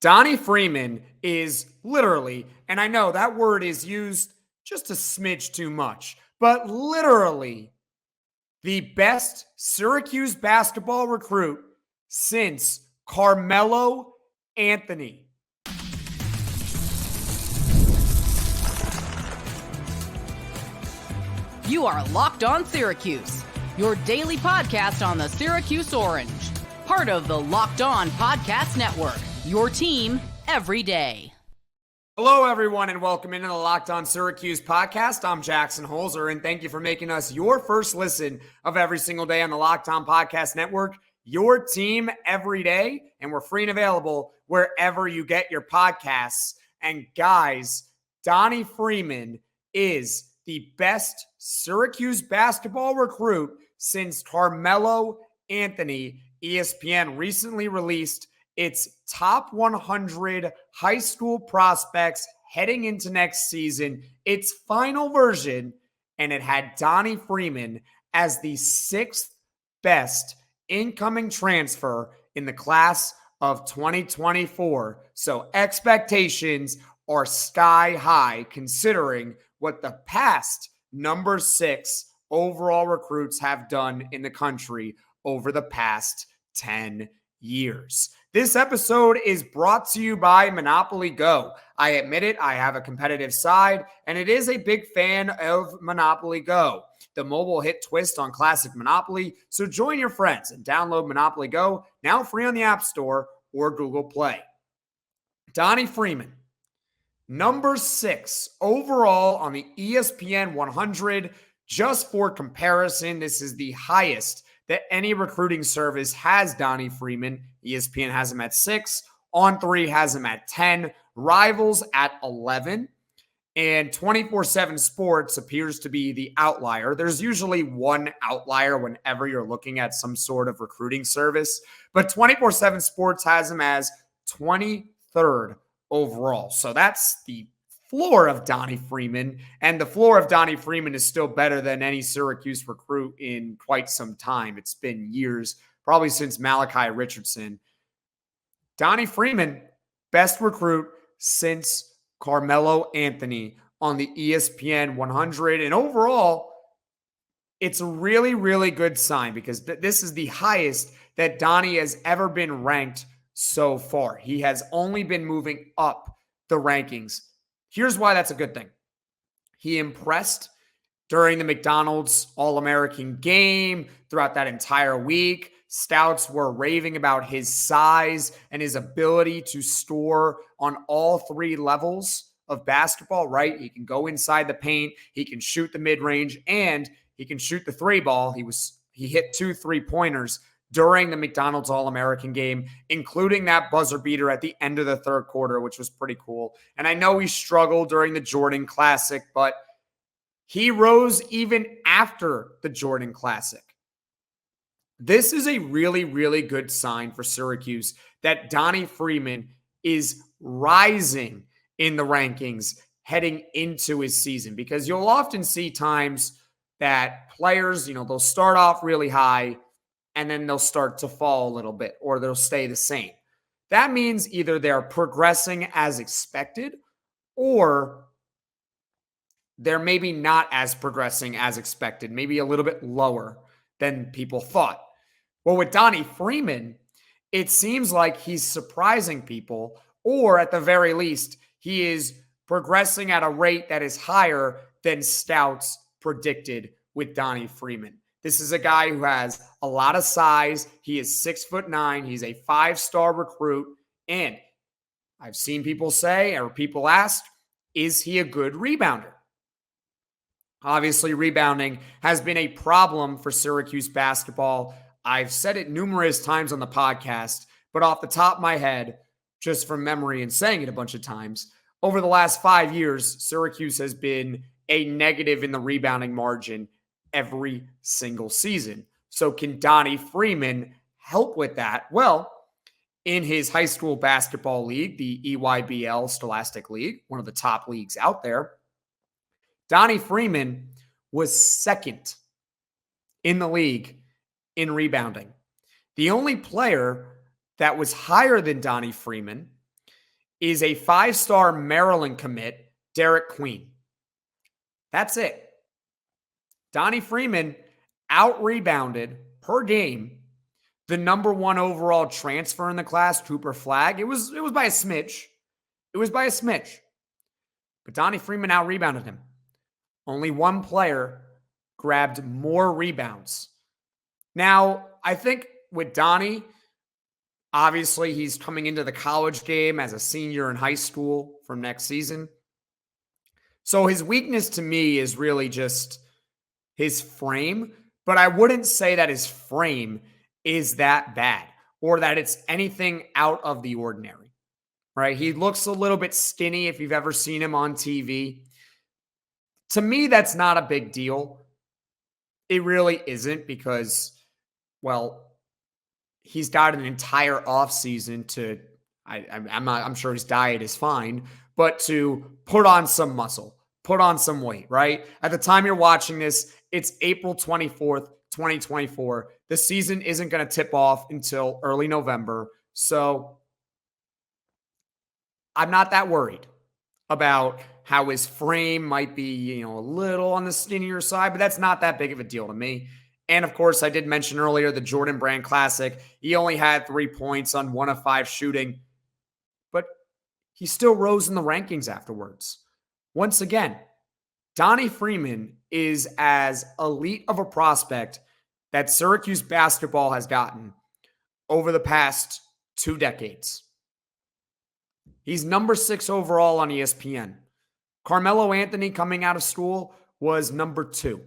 Donnie Freeman is literally, and I know that word is used just a smidge too much, but literally the best Syracuse basketball recruit since Carmelo Anthony. You are Locked On Syracuse, your daily podcast on the Syracuse Orange. Part of the Locked On Podcast Network, your team every day. Hello, everyone, and welcome into the Locked On Syracuse Podcast. I'm Jackson Holzer, and thank you for making us your first listen of every single day on the Locked On Podcast Network, your team every day, and we're free and available wherever you get your podcasts. And guys, Donnie Freeman is the best Syracuse basketball recruit since Carmelo Anthony. ESPN recently released its top 100 high school prospects heading into next season, its final version, and it had Donnie Freeman as the sixth best incoming transfer in the class of 2024. So expectations are sky high considering what the past number 6 overall recruits have done in the country over the past 10 years. This episode is brought to you by Monopoly Go. I admit it, I have a competitive side, and it is a big fan of Monopoly Go, the mobile hit twist on classic Monopoly. So join your friends and download Monopoly Go, now free on the App Store or Google Play. Donnie Freeman, number 6 overall on the ESPN 100. Just for comparison, this is the highest that any recruiting service has Donnie Freeman. ESPN has him at 6. On3 has him at 10. Rivals at 11. And 24/7 Sports appears to be the outlier. There's usually one outlier whenever you're looking at some sort of recruiting service. But 24/7 Sports has him as 23rd overall. So that's the floor of Donnie Freeman, and the floor of Donnie Freeman is still better than any Syracuse recruit in quite some time. It's been years, probably since Malachi Richardson. Donnie Freeman, best recruit since Carmelo Anthony on the ESPN 100. And overall, it's a really, really good sign because this is the highest that Donnie has ever been ranked so far. He has only been moving up the rankings. Here's why that's a good thing. He impressed during the McDonald's All-American game throughout that entire week. Scouts were raving about his size and his ability to score on all 3 levels of basketball, right? He can go inside the paint, he can shoot the mid-range, and he can shoot the 3 ball. He hit 2 3-pointers during the McDonald's All-American game, including that buzzer beater at the end of the third quarter, which was pretty cool. And I know he struggled during the Jordan Classic, but he rose even after the Jordan Classic. This is a really, really good sign for Syracuse that Donnie Freeman is rising in the rankings heading into his season, because you'll often see times that players, they'll start off really high, and then they'll start to fall a little bit, or they'll stay the same. That means either they're progressing as expected, or they're maybe not as progressing as expected, maybe a little bit lower than people thought. Well, with Donnie Freeman, it seems like he's surprising people, or at the very least, he is progressing at a rate that is higher than scouts predicted with Donnie Freeman. This is a guy who has a lot of size. He is 6'9". He's a 5-star recruit. And I've seen people say, or people ask, is he a good rebounder? Obviously, rebounding has been a problem for Syracuse basketball. I've said it numerous times on the podcast, but off the top of my head, just from memory and saying it a bunch of times, over the last 5 years, Syracuse has been a negative in the rebounding margin every single season. So can Donnie Freeman help with that? Well, in his high school basketball league, the EYBL Scholastic League, one of the top leagues out there, Donnie Freeman was second in the league in rebounding. The only player that was higher than Donnie Freeman is a 5-star Maryland commit, Derek Queen. That's it. Donnie Freeman out-rebounded per game the number 1 overall transfer in the class, Cooper Flagg. It was by a smidge. It was by a smidge. But Donnie Freeman out-rebounded him. Only one player grabbed more rebounds. Now, I think with Donnie, obviously he's coming into the college game as a senior in high school from next season. So his weakness to me is really just his frame, but I wouldn't say that his frame is that bad or that it's anything out of the ordinary, right? He looks a little bit skinny if you've ever seen him on TV. To me, that's not a big deal. It really isn't because, well, he's got an entire offseason to, I'm sure his diet is fine, but to put on some muscle, put on some weight, right? At the time you're watching this, it's April 24th, 2024. The season isn't going to tip off until early November. So I'm not that worried about how his frame might be, a little on the skinnier side, but that's not that big of a deal to me. And of course, I did mention earlier the Jordan Brand Classic. He only had 3 points on 1 of 5 shooting, but he still rose in the rankings afterwards. Once again, Donnie Freeman is as elite of a prospect that Syracuse basketball has gotten over the past 2 decades. He's number 6 overall on ESPN. Carmelo Anthony coming out of school was number 2.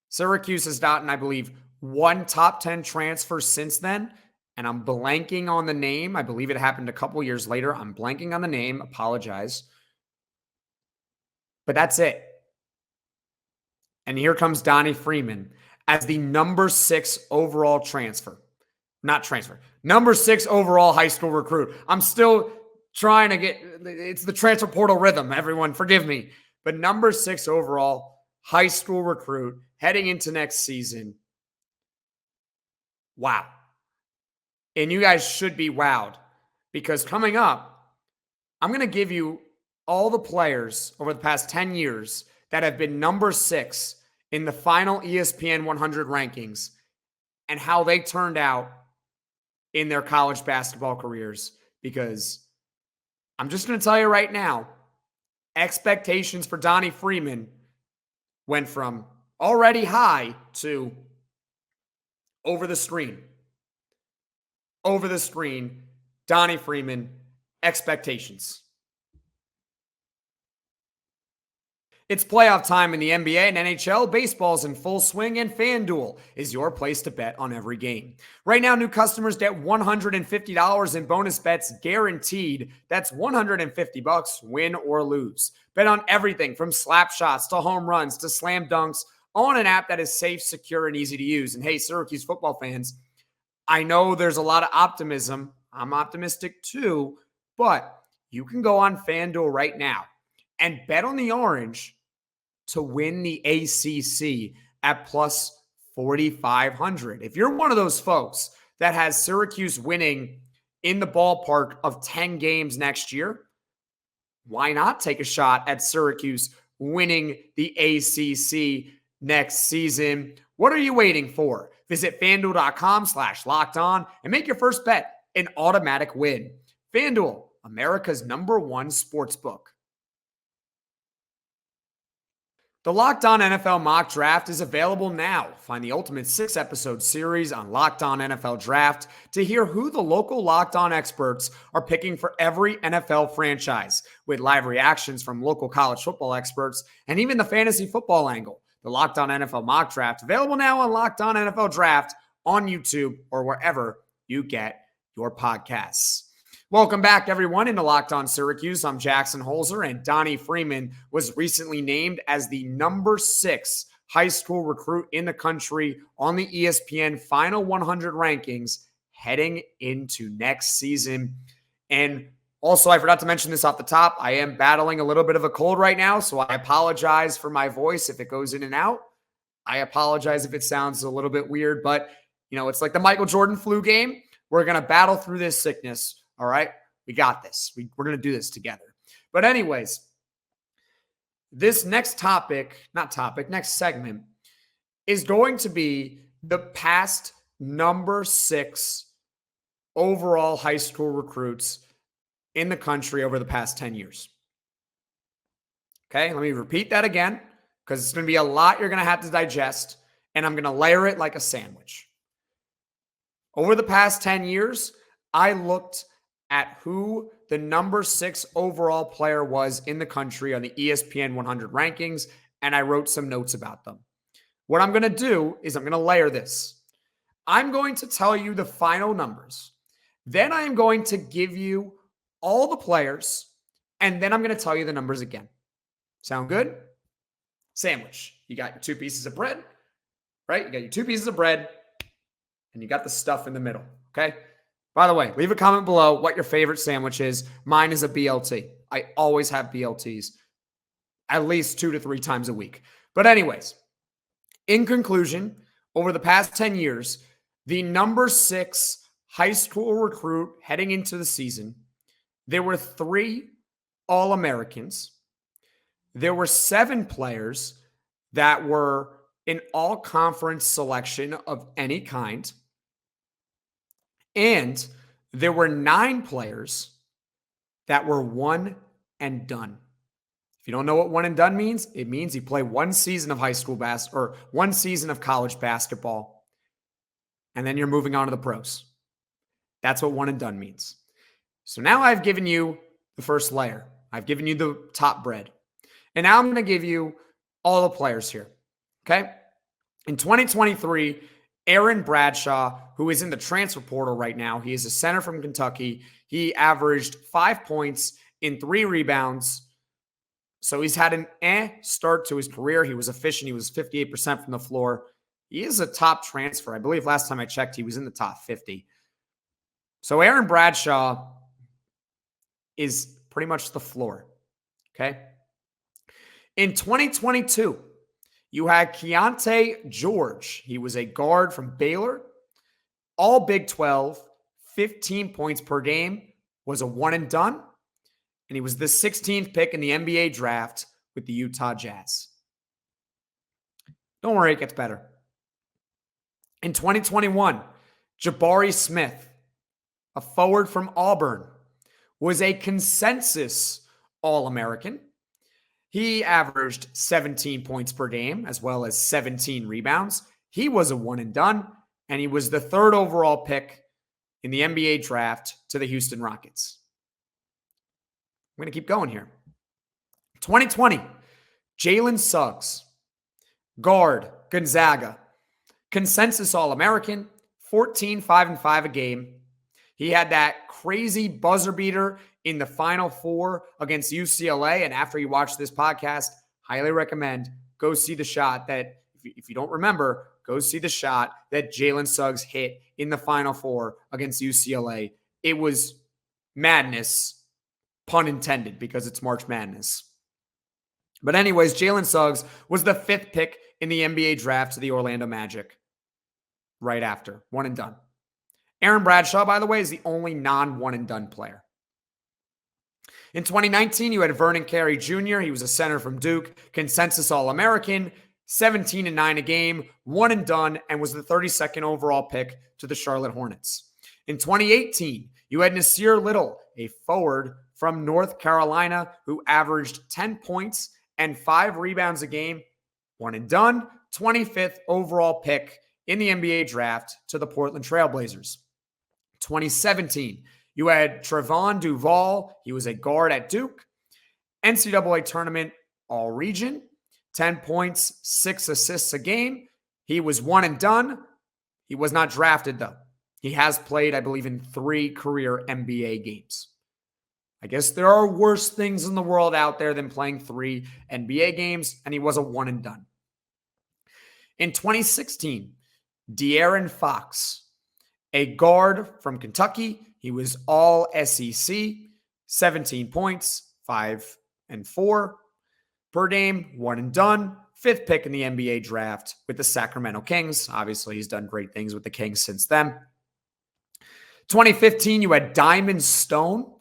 Syracuse has gotten, I believe, 1 top 10 transfer since then, and I'm blanking on the name. I believe it happened a couple years later. I'm blanking on the name. Apologize. But that's it. And here comes Donnie Freeman as the number 6 overall number 6 overall high school recruit. I'm still trying to it's the transfer portal rhythm. Everyone, forgive me. But number 6 overall high school recruit heading into next season. Wow. And you guys should be wowed because coming up, I'm going to give you all the players over the past 10 years that have been number 6 in the final ESPN 100 rankings and how they turned out in their college basketball careers. Because I'm just going to tell you right now, expectations for Donnie Freeman went from already high to over the screen. Over the screen, Donnie Freeman, expectations. It's playoff time in the NBA and NHL. Baseball's in full swing, and FanDuel is your place to bet on every game. Right now, new customers get $150 in bonus bets guaranteed. That's $150, win or lose. Bet on everything from slap shots to home runs to slam dunks on an app that is safe, secure, and easy to use. And hey, Syracuse football fans, I know there's a lot of optimism. I'm optimistic too, but you can go on FanDuel right now and bet on the Orange to win the ACC at plus 4,500. If you're one of those folks that has Syracuse winning in the ballpark of 10 games next year, why not take a shot at Syracuse winning the ACC next season? What are you waiting for? Visit FanDuel.com/lockedon and make your first bet an automatic win. FanDuel, America's #1 sportsbook. The Locked On NFL Mock Draft is available now. Find the ultimate 6-episode series on Locked On NFL Draft to hear who the local Locked On experts are picking for every NFL franchise, with live reactions from local college football experts and even the fantasy football angle. The Locked On NFL Mock Draft, available now on Locked On NFL Draft on YouTube or wherever you get your podcasts. Welcome back, everyone, into Locked On Syracuse. I'm Jackson Holzer, and Donnie Freeman was recently named as the number 6 high school recruit in the country on the ESPN Final 100 rankings heading into next season. And also, I forgot to mention this off the top. I am battling a little bit of a cold right now, so I apologize for my voice if it goes in and out. I apologize if it sounds a little bit weird, but, it's like the Michael Jordan flu game. We're going to battle through this sickness. All right. We got this. We're going to do this together. But anyways, this next segment is going to be the past number 6 overall high school recruits in the country over the past 10 years. Okay, let me repeat that again because it's going to be a lot you're going to have to digest, and I'm going to layer it like a sandwich. Over the past 10 years, I looked at who the number 6 overall player was in the country on the ESPN 100 rankings, and I wrote some notes about them. What I'm going to do is I'm going to layer this. I'm going to tell you the final numbers. Then I am going to give you all the players, and then I'm going to tell you the numbers again. Sound good? Sandwich. You got your 2 pieces of bread, right? You got your 2 pieces of bread, and you got the stuff in the middle, okay? By the way, leave a comment below what your favorite sandwich is. Mine is a BLT. I always have BLTs at least 2 to 3 times a week. But anyways, in conclusion, over the past 10 years, the number 6 high school recruit heading into the season, there were 3 All-Americans. There were 7 players that were an all-conference selection of any kind. And there were 9 players that were one and done. If you don't know what one and done means, it means you play 1 season of high school basketball or 1 season of college basketball, and then you're moving on to the pros. That's what one and done means. So now I've given you the first layer. I've given you the top bread. And now I'm going to give you all the players here. Okay? In 2023, Aaron Bradshaw, who is in the transfer portal right now, he is a center from Kentucky. He averaged 5 points in 3 rebounds. So he's had an start to his career. He was efficient. He was 58% from the floor. He is a top transfer. I believe last time I checked, he was in the top 50. So Aaron Bradshaw is pretty much the floor. Okay? In 2022, you had Keontae George. He was a guard from Baylor. All Big 12, 15 points per game, was a one and done. And he was the 16th pick in the NBA draft with the Utah Jazz. Don't worry, it gets better. In 2021, Jabari Smith, a forward from Auburn, was a consensus All-American. He averaged 17 points per game as well as 17 rebounds. He was a one and done, and he was the 3rd overall pick in the NBA draft to the Houston Rockets. I'm going to keep going here. 2020, Jalen Suggs, guard, Gonzaga, consensus All-American, 14, 5, and 5 a game. He had that crazy buzzer beater in the Final Four against UCLA. And after you watch this podcast, highly recommend go see the shot that, if you don't remember, go see the shot that Jalen Suggs hit in the Final Four against UCLA. It was madness, pun intended, because it's March Madness. But anyways, Jalen Suggs was the 5th pick in the NBA draft to the Orlando Magic right after. One and done. Aaron Bradshaw, by the way, is the only non-one and done player. In 2019, you had Vernon Carey Jr. He was a center from Duke, consensus All-American, 17 and 9 a game, one and done, and was the 32nd overall pick to the Charlotte Hornets. In 2018, you had Nasir Little, a forward from North Carolina who averaged 10 points and 5 rebounds a game, one and done, 25th overall pick in the NBA draft to the Portland Trailblazers. 2017, you had Trevon Duval. He was a guard at Duke. NCAA tournament all-region, 10 points, 6 assists a game. He was one and done. He was not drafted, though. He has played, I believe, in 3 career NBA games. I guess there are worse things in the world out there than playing 3 NBA games, and he was a one and done. In 2016, De'Aaron Fox, a guard from Kentucky. He was all SEC, 17 points, 5 and 4 per game, one and done, 5th pick in the NBA draft with the Sacramento Kings. Obviously, he's done great things with the Kings since then. 2015, you had Diamond Stone,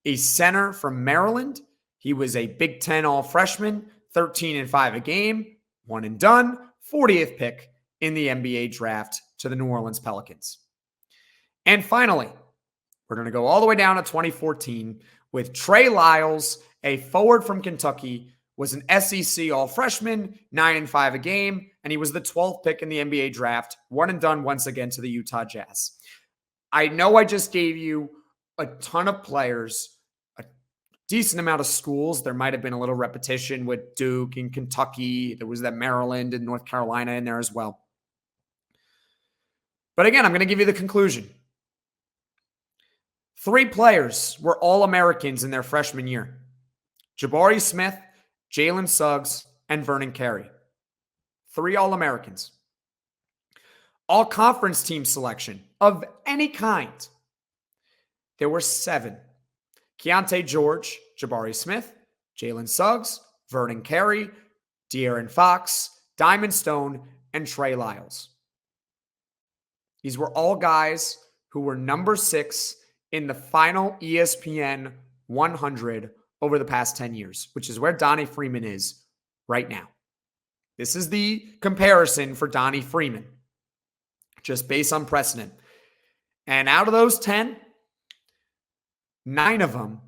a center from Maryland. He was a Big Ten All-Freshman, 13-5 a game, one and done, 40th pick in the NBA draft to the New Orleans Pelicans. And finally, we're going to go all the way down to 2014 with Trey Lyles, a forward from Kentucky, was an SEC All-Freshman, 9-5 a game, and he was the 12th pick in the NBA draft, one and done once again to the Utah Jazz. I know I just gave you a ton of players, a decent amount of schools. There might have been a little repetition with Duke and Kentucky. There was that Maryland and North Carolina in there as well. But again, I'm going to give you the conclusion. 3 players were All-Americans in their freshman year. Jabari Smith, Jalen Suggs, and Vernon Carey. 3 All-Americans. All-conference team selection of any kind. There were 7. Keontae George, Jabari Smith, Jalen Suggs, Vernon Carey, De'Aaron Fox, Diamond Stone, and Trey Lyles. These were all guys who were number 6 in the final ESPN 100 over the past 10 years, which is where Donnie Freeman is right now. This is the comparison for Donnie Freeman, just based on precedent. And out of those 10, 9 of them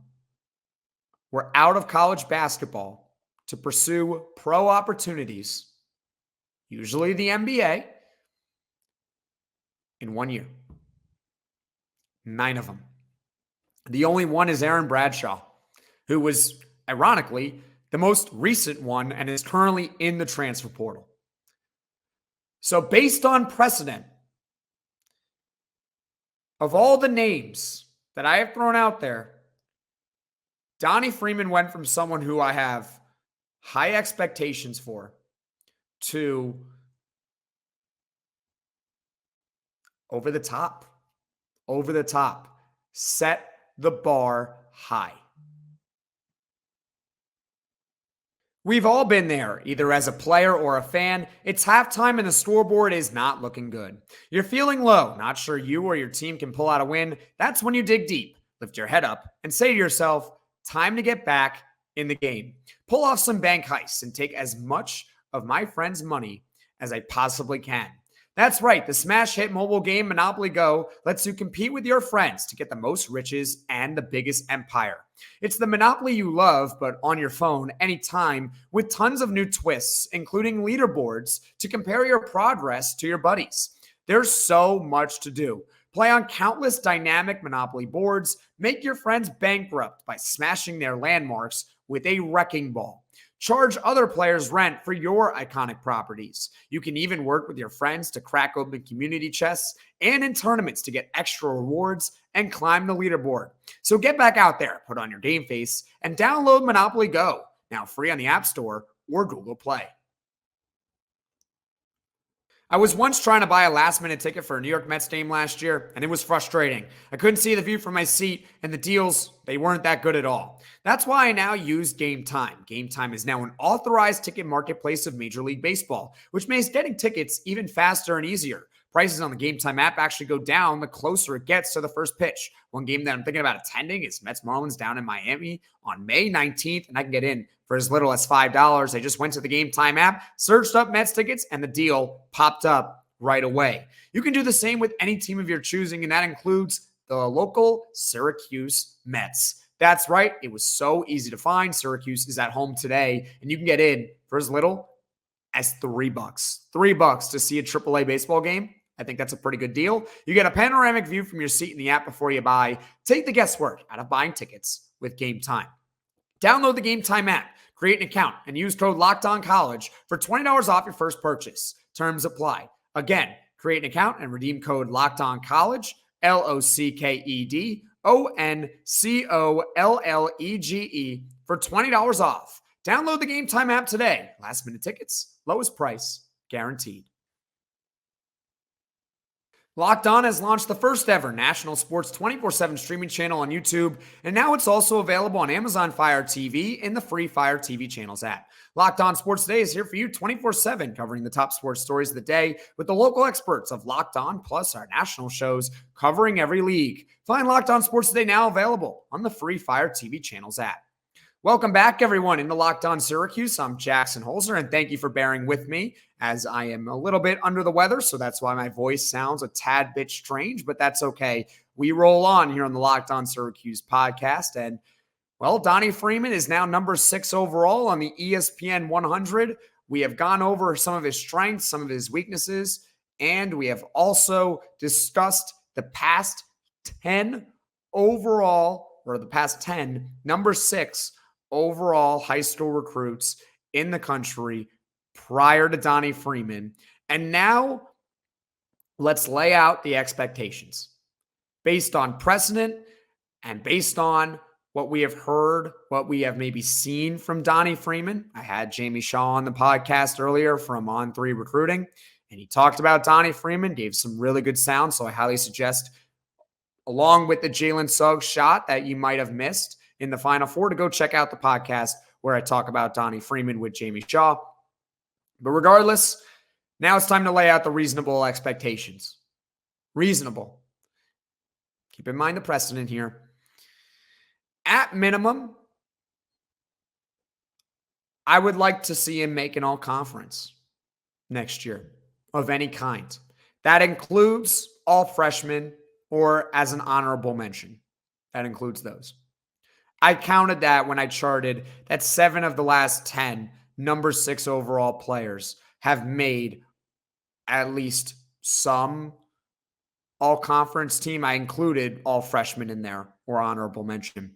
were out of college basketball to pursue pro opportunities, usually the NBA, in 1 year. 9 of them. The only one is Aaron Bradshaw, who was, ironically, the most recent one and is currently in the transfer portal. So based on precedent, of all the names that I have thrown out there, Donnie Freeman went from someone who I have high expectations for to over the top, set the bar high. We've all been there, either as a player or a fan. It's halftime and the scoreboard is not looking good. You're feeling low, not sure you or your team can pull out a win. That's when you dig deep, lift your head up, and say to yourself, time to get back in the game. Pull off some bank heists and take as much of my friend's money as I possibly can. That's right, the smash hit mobile game Monopoly Go lets you compete with your friends to get the most riches and the biggest empire. It's the Monopoly you love, but on your phone anytime, with tons of new twists, including leaderboards to compare your progress to your buddies. There's so much to do. Play on countless dynamic Monopoly boards, make your friends bankrupt by smashing their landmarks with a wrecking ball. Charge other players rent for your iconic properties. You can even work with your friends to crack open community chests and in tournaments to get extra rewards and climb the leaderboard. So get back out there, put on your game face, and download Monopoly Go, now free on the App Store or Google Play. I was once trying to buy a last-minute ticket for a New York Mets game last year, and it was frustrating. I couldn't see the view from my seat, and the deals, they weren't that good at all. That's why I now use Gametime. Gametime is now an authorized ticket marketplace of Major League Baseball, which makes getting tickets even faster and easier. Prices on the Gametime app actually go down the closer it gets to the first pitch. One game that I'm thinking about attending is Mets-Marlins down in Miami on May 19th, and I can get in for as little as $5. I just went to the Gametime app, searched up Mets tickets, and the deal popped up right away. You can do the same with any team of your choosing, and that includes the local Syracuse Mets. That's right. It was so easy to find. Syracuse is at home today, and you can get in for as little as $3. $3 to see a AAA baseball game. I think that's a pretty good deal. You get a panoramic view from your seat in the app before you buy. Take the guesswork out of buying tickets with Gametime. Download the Gametime app, create an account, and use code LOCKEDONCollege for $20 off your first purchase. Terms apply. Again, create an account and redeem code LOCKEDONCollege, LOCKEDONCOLLEGE for $20 off. Download the Gametime app today. Last minute tickets, lowest price, guaranteed. Locked On has launched the first ever national sports 24/7 streaming channel on YouTube, and now it's also available on Amazon Fire TV in the free Fire TV channels app. Locked On Sports Today is here for you 24/7, covering the top sports stories of the day with the local experts of Locked On, plus our national shows covering every league. Find Locked On Sports Today now available on the free Fire TV channels app. Welcome back, everyone, into Locked On Syracuse. I'm Jackson Holzer, and thank you for bearing with me as I am a little bit under the weather, so that's why my voice sounds a tad bit strange, but that's okay. We roll on here on the Locked On Syracuse podcast, and well, Donnie Freeman is now number 6 overall on the ESPN 100. We have gone over some of his strengths, some of his weaknesses, and we have also discussed the past 10 overall, or the past 10 number 6 overall high school recruits in the country prior to Donnie Freeman. And now let's lay out the expectations based on precedent and based on what we have heard, what we have maybe seen from Donnie Freeman. I had Jamie Shaw on the podcast earlier from On3 Recruiting, and he talked about Donnie Freeman, gave some really good sound. So I highly suggest, along with the Jalen Suggs shot that you might have missed in the Final Four, to go check out the podcast where I talk about Donnie Freeman with Jamie Shaw. But regardless, now it's time to lay out the reasonable expectations. Reasonable. Keep in mind the precedent here. At minimum, I would like to see him make an all-conference next year of any kind. That includes all freshmen or as an honorable mention. That includes those. I counted that when I charted that 7 of the last 10 number 6 overall players have made at least some all-conference team. I included all freshmen in there or honorable mention.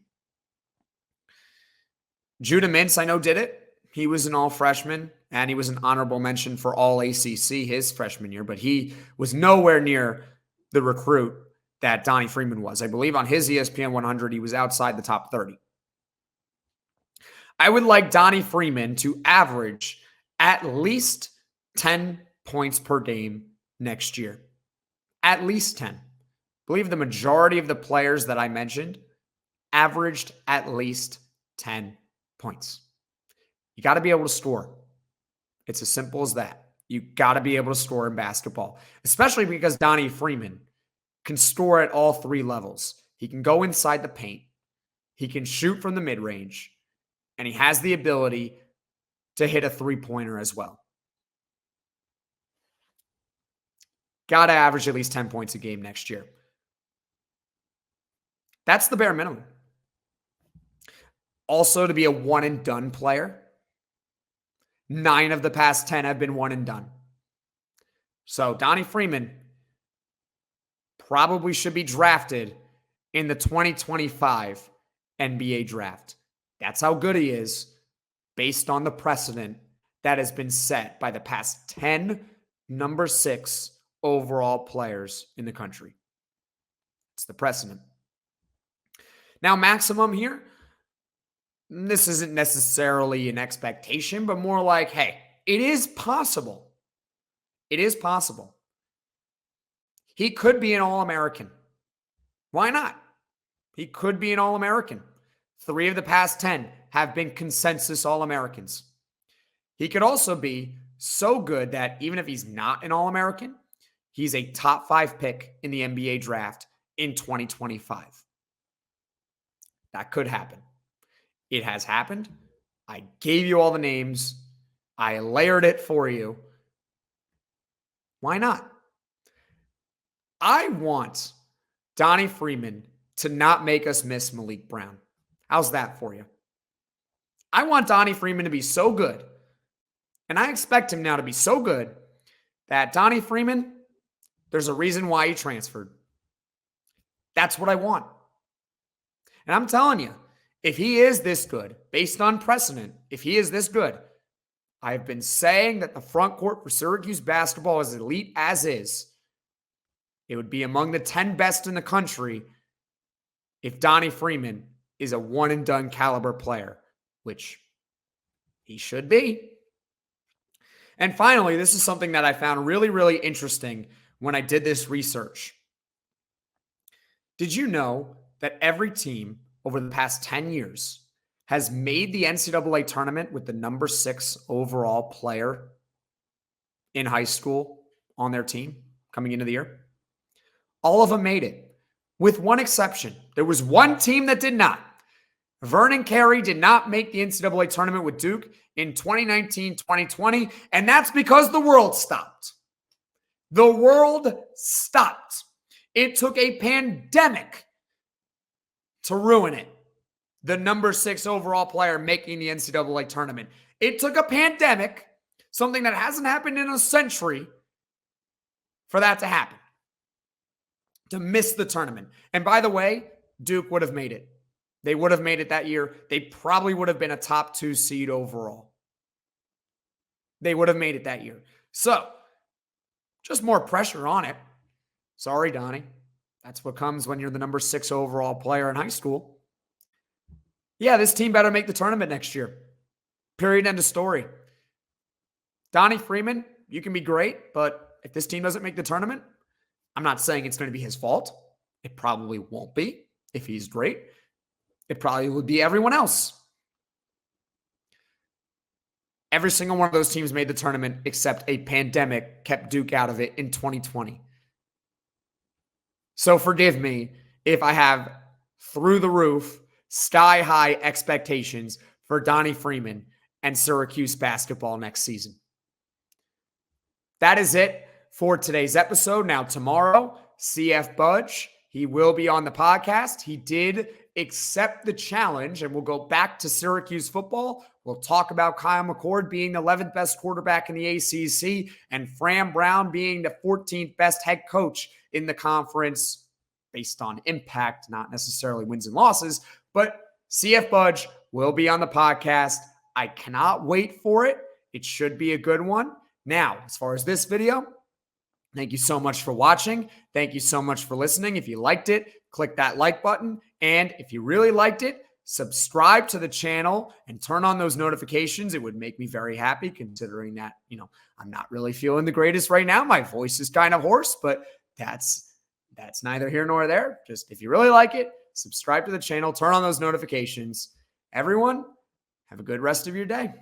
Judah Mintz, I know, did it. He was an all-freshman, and he was an honorable mention for all ACC his freshman year, but he was nowhere near the recruit that Donnie Freeman was. I believe on his ESPN 100, he was outside the top 30. I would like Donnie Freeman to average at least 10 points per game next year. At least 10. I believe the majority of the players that I mentioned averaged at least 10 points. You got to be able to score. It's as simple as that. You got to be able to score in basketball, especially because Donnie Freeman can score at all 3 levels. He can go inside the paint. He can shoot from the mid-range, and he has the ability to hit a 3-pointer as well. Got to average at least 10 points a game next year. That's the bare minimum. Also, to be a one-and-done player. 9 of the past 10 have been one and done. So Donnie Freeman probably should be drafted in the 2025 NBA draft. That's how good he is based on the precedent that has been set by the past 10 number 6 overall players in the country. It's the precedent. Now, maximum here. This isn't necessarily an expectation, but more like, hey, it is possible. It is possible. He could be an All-American. Why not? He could be an All-American. 3 of the past 10 have been consensus All-Americans. He could also be so good that even if he's not an All-American, he's a top 5 pick in the NBA draft in 2025. That could happen. It has happened. I gave you all the names. I layered it for you. Why not? I want Donnie Freeman to not make us miss Malik Brown. How's that for you? I want Donnie Freeman to be so good, and I expect him now to be so good that Donnie Freeman, there's a reason why he transferred. That's what I want. And I'm telling you, if he is this good, based on precedent, if he is this good, I've been saying that the front court for Syracuse basketball is elite as is. It would be among the 10 best in the country if Donnie Freeman is a one-and-done caliber player, which he should be. And finally, this is something that I found really, really interesting when I did this research. Did you know that every team over the past 10 years has made the NCAA tournament with the number 6 overall player in high school on their team coming into the year. All of them made it, with one exception. There was one team that did not. Vernon Carey did not make the NCAA tournament with Duke in 2019-2020, and that's because the world stopped. The world stopped. It took a pandemic to ruin it. The number 6 overall player making the NCAA tournament. It took a pandemic, something that hasn't happened in a century, for that to happen. To miss the tournament. And by the way, Duke would have made it. They would have made it that year. They probably would have been a top 2 seed overall. They would have made it that year. So, just more pressure on it. Sorry, Donnie. That's what comes when you're the number 6 overall player in high school. Yeah, this team better make the tournament next year. Period, end of story. Donnie Freeman, you can be great, but if this team doesn't make the tournament, I'm not saying it's going to be his fault. It probably won't be if he's great. It probably would be everyone else. Every single one of those teams made the tournament except a pandemic kept Duke out of it in 2020. So forgive me if I have through the roof, sky high expectations for Donnie Freeman and Syracuse basketball next season. That is it for today's episode. Now tomorrow, CF Budge, he will be on the podcast. He did accept the challenge, and we'll go back to Syracuse football. We'll talk about Kyle McCord being the 11th best quarterback in the ACC and Fran Brown being the 14th best head coach in the conference based on impact, not necessarily wins and losses. But CF Budge will be on the podcast. I cannot wait for it. It should be a good one. Now, as far as this video, thank you so much for watching. Thank you so much for listening. If you liked it, click that like button. And if you really liked it, subscribe to the channel and turn on those notifications. It would make me very happy considering that, I'm not really feeling the greatest right now. My voice is kind of hoarse, but that's neither here nor there. Just if you really like it, subscribe to the channel, turn on those notifications. Everyone, have a good rest of your day.